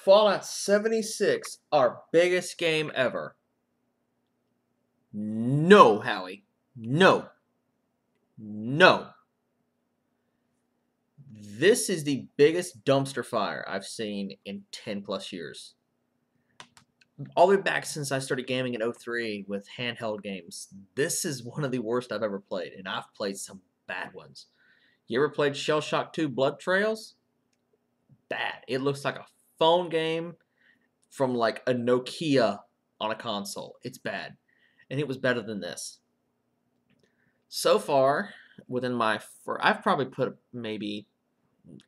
Fallout 76, our biggest game ever. No, Howie. No. No. This is the biggest dumpster fire I've seen in 10 plus years. All the way back since I started gaming in 03 with handheld games, this is one of the worst I've ever played, and I've played some bad ones. You ever played Shell Shock 2 Blood Trails? Bad. It looks like a phone game from like a Nokia on a console. It's bad. And it was better than this. So far, I've probably put maybe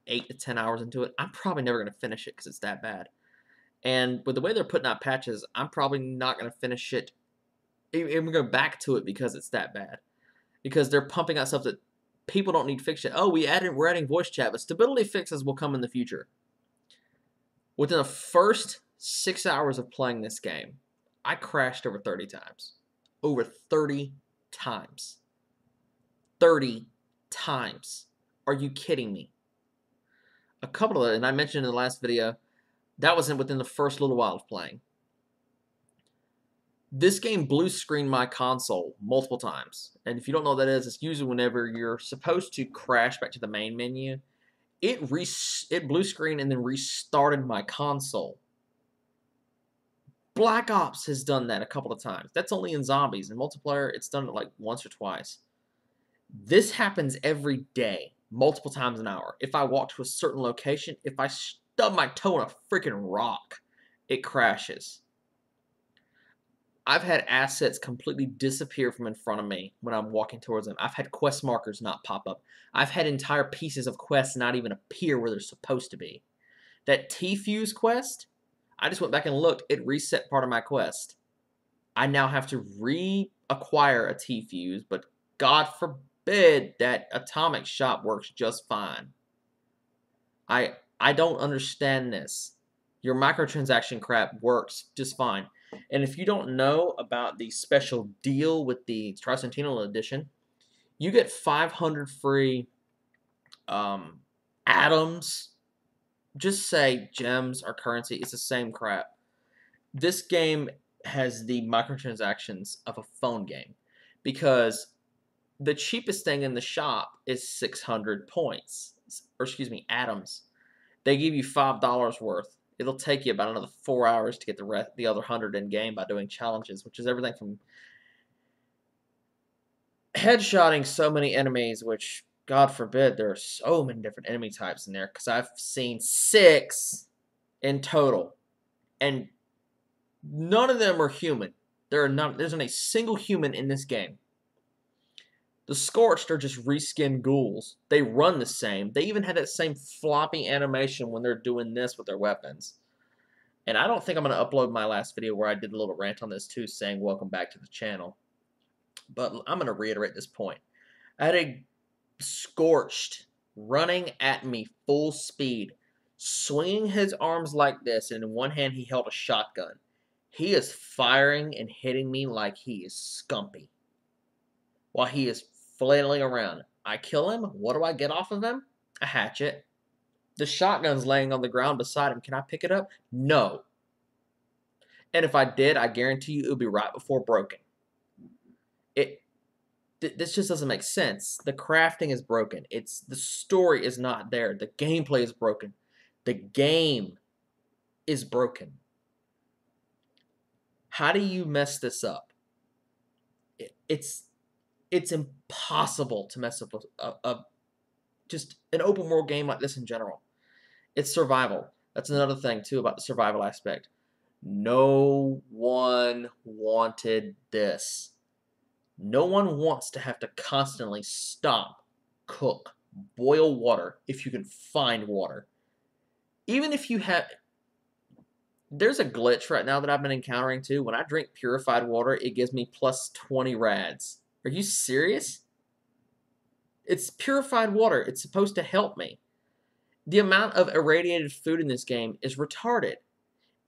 8 to 10 hours into it. I'm probably never going to finish it because it's that bad. And with the way they're putting out patches, I'm probably not going to finish it, even go back to it because it's that bad. Because they're pumping out stuff that people don't need fixed yet. Oh, we're adding voice chat, but stability fixes will come in the future. Within the first 6 hours of playing this game, I crashed over 30 times. Over 30 times. 30 times. Are you kidding me? A couple of it, and I mentioned in the last video, that wasn't within the first little while of playing. This game blue screened my console multiple times. And if you don't know what that is, it's usually whenever you're supposed to crash back to the main menu. It blue screened and then restarted my console. Black Ops has done that a couple of times. That's only in zombies. In multiplayer, it's done it like once or twice. This happens every day, multiple times an hour. If I walk to a certain location, if I stub my toe on a freaking rock, it crashes. I've had assets completely disappear from in front of me when I'm walking towards them. I've had quest markers not pop up. I've had entire pieces of quests not even appear where they're supposed to be. That T-Fuse quest, I just went back and looked. It reset part of my quest. I now have to reacquire a T-Fuse, but God forbid that Atomic Shop works just fine. I don't understand this. Your microtransaction crap works just fine. And if you don't know about the special deal with the Tricentennial Edition, you get 500 free atoms. Just say gems or currency. It's the same crap. This game has the microtransactions of a phone game because the cheapest thing in the shop is 600 points, or excuse me, atoms. They give you $5 worth. It'll take you about another 4 hours to get the other 100 in game by doing challenges, which is everything from headshotting so many enemies, which God forbid there are so many different enemy types in there, because I've seen 6 in total, and none of them are human. There isn't a single human in this game. The Scorched are just reskinned ghouls. They run the same. They even had that same floppy animation when they're doing this with their weapons. And I don't think I'm going to upload my last video where I did a little rant on this too, saying welcome back to the channel. But I'm going to reiterate this point. I had a Scorched running at me full speed, swinging his arms like this, and in one hand he held a shotgun. He is firing and hitting me like he is Scumpy, while he is flailing around. I kill him. What do I get off of him? A hatchet. The shotgun's laying on the ground beside him. Can I pick it up? No. And if I did, I guarantee you it would be right before broken. This just doesn't make sense. The crafting is broken. The story is not there. The gameplay is broken. The game is broken. How do you mess this up? It's impossible to mess up just an open world game like this in general. It's survival. That's another thing too about the survival aspect. No one wanted this. No one wants to have to constantly stop, cook, boil water if you can find water. Even if you have... There's a glitch right now that I've been encountering too. When I drink purified water, it gives me plus 20 rads. Are you serious? It's purified water. It's supposed to help me. The amount of irradiated food in this game is retarded.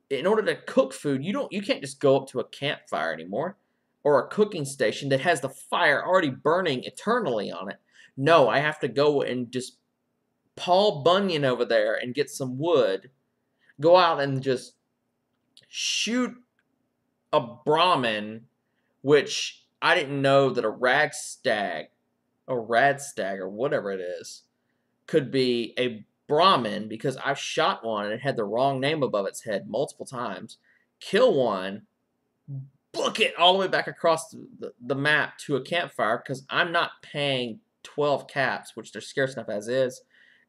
In order to cook food, you can't just go up to a campfire anymore, or a cooking station that has the fire already burning eternally on it. No, I have to go and just Paul Bunyan over there and get some wood, go out and just shoot a Brahmin, which I didn't know that a Radstag, or whatever it is, could be a Brahmin because I've shot one and it had the wrong name above its head multiple times. Kill one, book it all the way back across the map to a campfire because I'm not paying 12 caps, which they're scarce enough as is,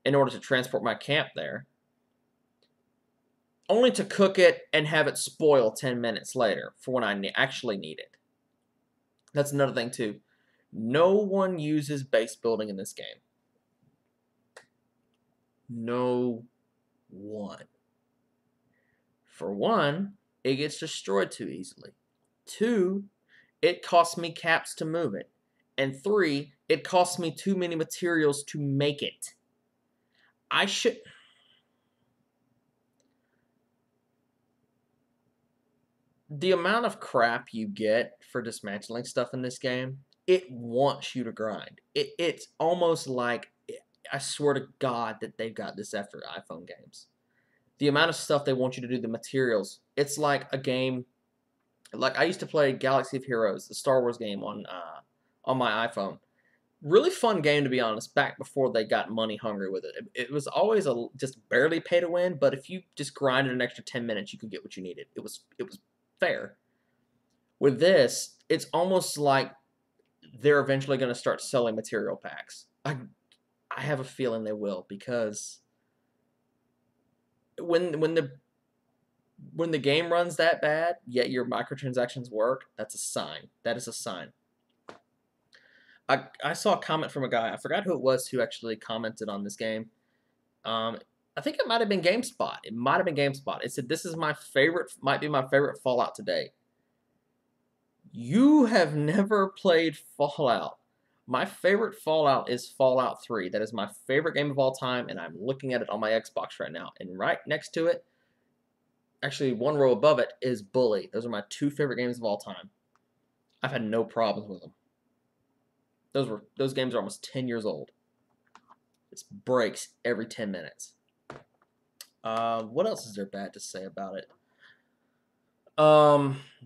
in order to transport my camp there. Only to cook it and have it spoil 10 minutes later for when I actually need it. That's another thing, too. No one uses base building in this game. No one. For one, it gets destroyed too easily. 2, it costs me caps to move it. And 3, it costs me too many materials to make it. I should... The amount of crap you get for dismantling stuff in this game, it wants you to grind. It's almost like, I swear to God that they've got this after iPhone games. The amount of stuff they want you to do, the materials, it's like a game. Like I used to play Galaxy of Heroes, the Star Wars game on my iPhone. Really fun game, to be honest, back before they got money hungry with it. It was always just barely pay to win, but if you just grinded an extra 10 minutes, you could get what you needed. It was fair. With this, it's almost like they're eventually going to start selling material packs. I have a feeling they will, because when the game runs that bad, yet your microtransactions work, that's a sign. That is a sign. I saw a comment from a guy, I forgot who it was, who actually commented on this game. I think it might have been GameSpot. It might have been GameSpot. It said, this is my favorite, might be my favorite Fallout to date. You have never played Fallout. My favorite Fallout is Fallout 3. That is my favorite game of all time, and I'm looking at it on my Xbox right now. And right next to it, actually one row above it, is Bully. Those are my 2 favorite games of all time. I've had no problems with them. Those games are almost 10 years old. This breaks every 10 minutes. What else is there bad to say about it?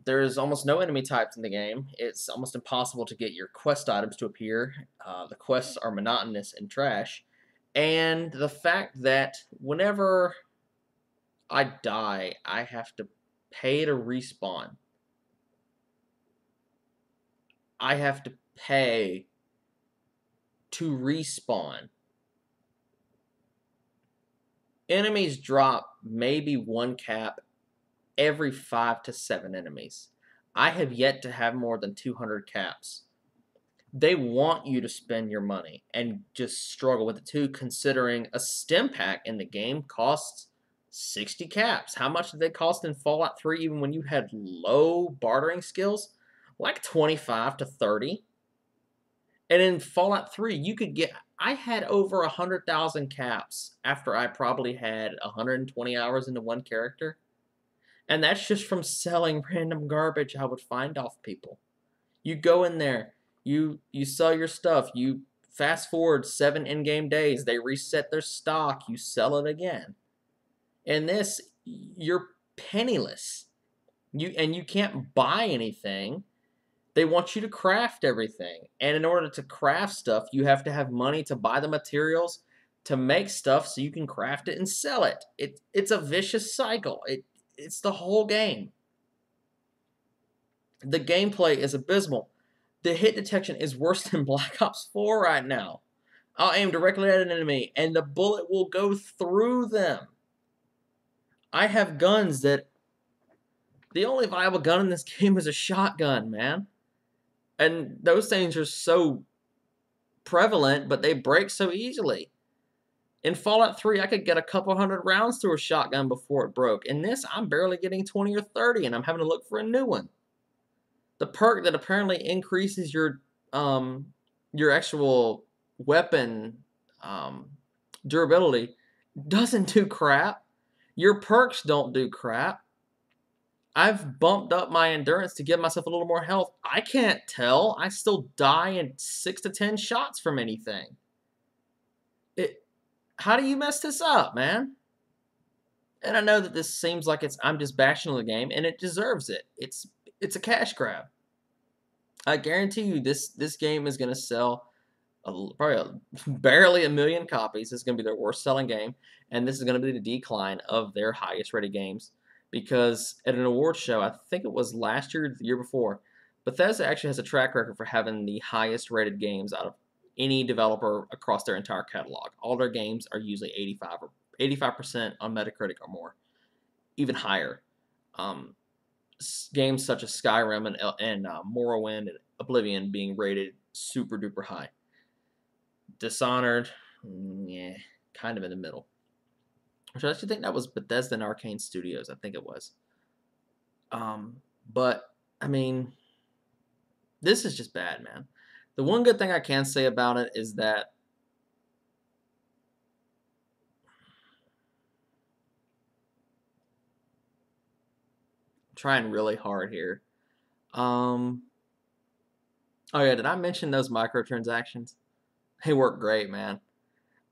There's almost no enemy types in the game. It's almost impossible to get your quest items to appear. The quests are monotonous and trash. And the fact that whenever I die, I have to pay to respawn. I have to pay to respawn. Enemies drop maybe 1 cap every 5 to 7 enemies. I have yet to have more than 200 caps. They want you to spend your money and just struggle with it too, considering a stim pack in the game costs 60 caps. How much did they cost in Fallout 3 even when you had low bartering skills? Like 25 to 30. And in Fallout 3, you could get... I had over 100,000 caps after I probably had 120 hours into one character. And that's just from selling random garbage I would find off people. You go in there, you sell your stuff, you fast forward 7 in-game days, they reset their stock, you sell it again. In this, you're penniless. You can't buy anything. They want you to craft everything. And in order to craft stuff, you have to have money to buy the materials to make stuff so you can craft it and sell it. It's a vicious cycle. It's the whole game. The gameplay is abysmal. The hit detection is worse than Black Ops 4 right now. I'll aim directly at an enemy, and the bullet will go through them. I have guns that... The only viable gun in this game is a shotgun, man. And those things are so prevalent, but they break so easily. In Fallout 3, I could get a couple hundred rounds through a shotgun before it broke. In this, I'm barely getting 20 or 30, and I'm having to look for a new one. The perk that apparently increases your actual weapon durability doesn't do crap. Your perks don't do crap. I've bumped up my endurance to give myself a little more health. I can't tell. I still die in 6 to 10 shots from anything. How do you mess this up, man? And I know that this seems like I'm just bashing on the game, and it deserves it. It's a cash grab. I guarantee you this game is going to sell barely 1 million copies. This is going to be their worst selling game, and this is going to be the decline of their highest rated games. Because at an award show, I think it was last year or the year before, Bethesda actually has a track record for having the highest rated games out of any developer across their entire catalog. All their games are usually 85% on Metacritic or more, even higher. Um, Games such as Skyrim and Morrowind and Oblivion being rated super duper high. Dishonored, yeah, kind of in the middle. Which I actually think that was Bethesda and Arcane Studios. I think it was. But I mean, this is just bad, man. The one good thing I can say about it is that I'm trying really hard here. Oh yeah, did I mention those microtransactions? They work great, man.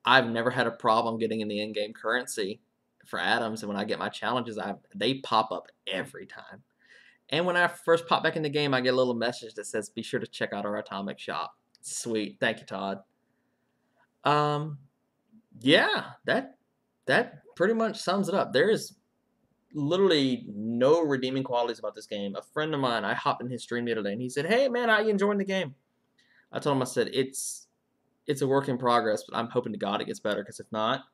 I've never had a problem getting in the in-game currency for Adams, and when I get my challenges, they pop up every time. And when I first pop back in the game, I get a little message that says, "Be sure to check out our Atomic Shop." Sweet, thank you, Todd. Yeah, that pretty much sums it up. There is literally no redeeming qualities about this game. A friend of mine, I hopped in his stream the other day, and he said, "Hey man, how you enjoying the game?" I told him, I said, "It's a work in progress, but I'm hoping to God it gets better, because if not,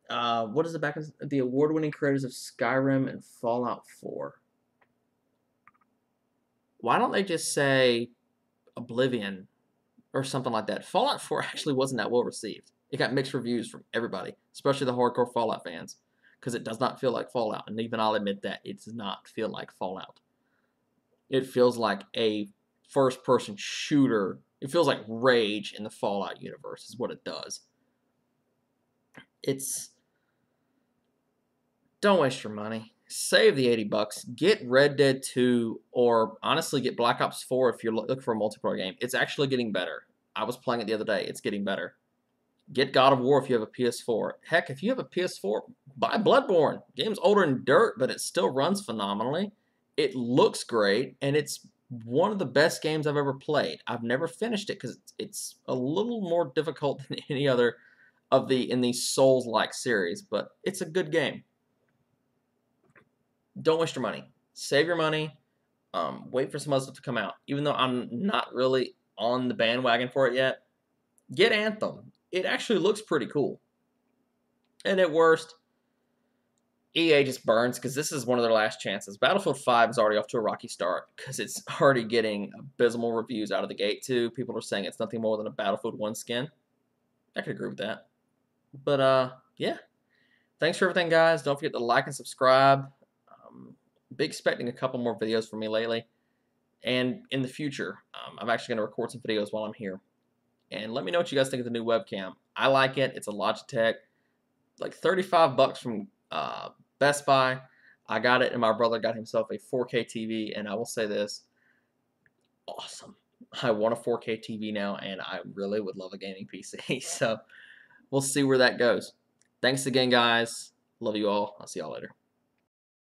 what is the award-winning creators of Skyrim and Fallout 4? Why don't they just say Oblivion or something like that?" Fallout 4 actually wasn't that well received. It got mixed reviews from everybody, especially the hardcore Fallout fans, because it does not feel like Fallout, and even I'll admit that it does not feel like Fallout. It feels like a first-person shooter. It feels like Rage in the Fallout universe is what it does. It's Don't waste your money. Save the $80. Get Red Dead 2, or honestly get Black Ops 4 if you're looking for a multiplayer game. It's actually getting better. I was playing it the other day. It's getting better. Get God of War if you have a PS4. Heck, if you have a PS4, buy Bloodborne. Game's older than dirt, but it still runs phenomenally. It looks great, and it's one of the best games I've ever played. I've never finished it because it's a little more difficult than any other in the Souls-like series, but it's a good game. Don't waste your money. Save your money. Wait for some other stuff to come out. Even though I'm not really on the bandwagon for it yet, get Anthem. It actually looks pretty cool. And at worst, EA just burns, because this is one of their last chances. Battlefield 5 is already off to a rocky start because it's already getting abysmal reviews out of the gate too. People are saying it's nothing more than a Battlefield 1 skin. I could agree with that. But yeah. Thanks for everything, guys. Don't forget to like and subscribe. Be expecting a couple more videos from me lately. And in the future, I'm actually going to record some videos while I'm here. And let me know what you guys think of the new webcam. I like it. It's a Logitech. Like $35 from Best Buy. I got it, and my brother got himself a 4K TV. And I will say this. Awesome. I want a 4K TV now, and I really would love a gaming PC. So we'll see where that goes. Thanks again, guys. Love you all. I'll see y'all later.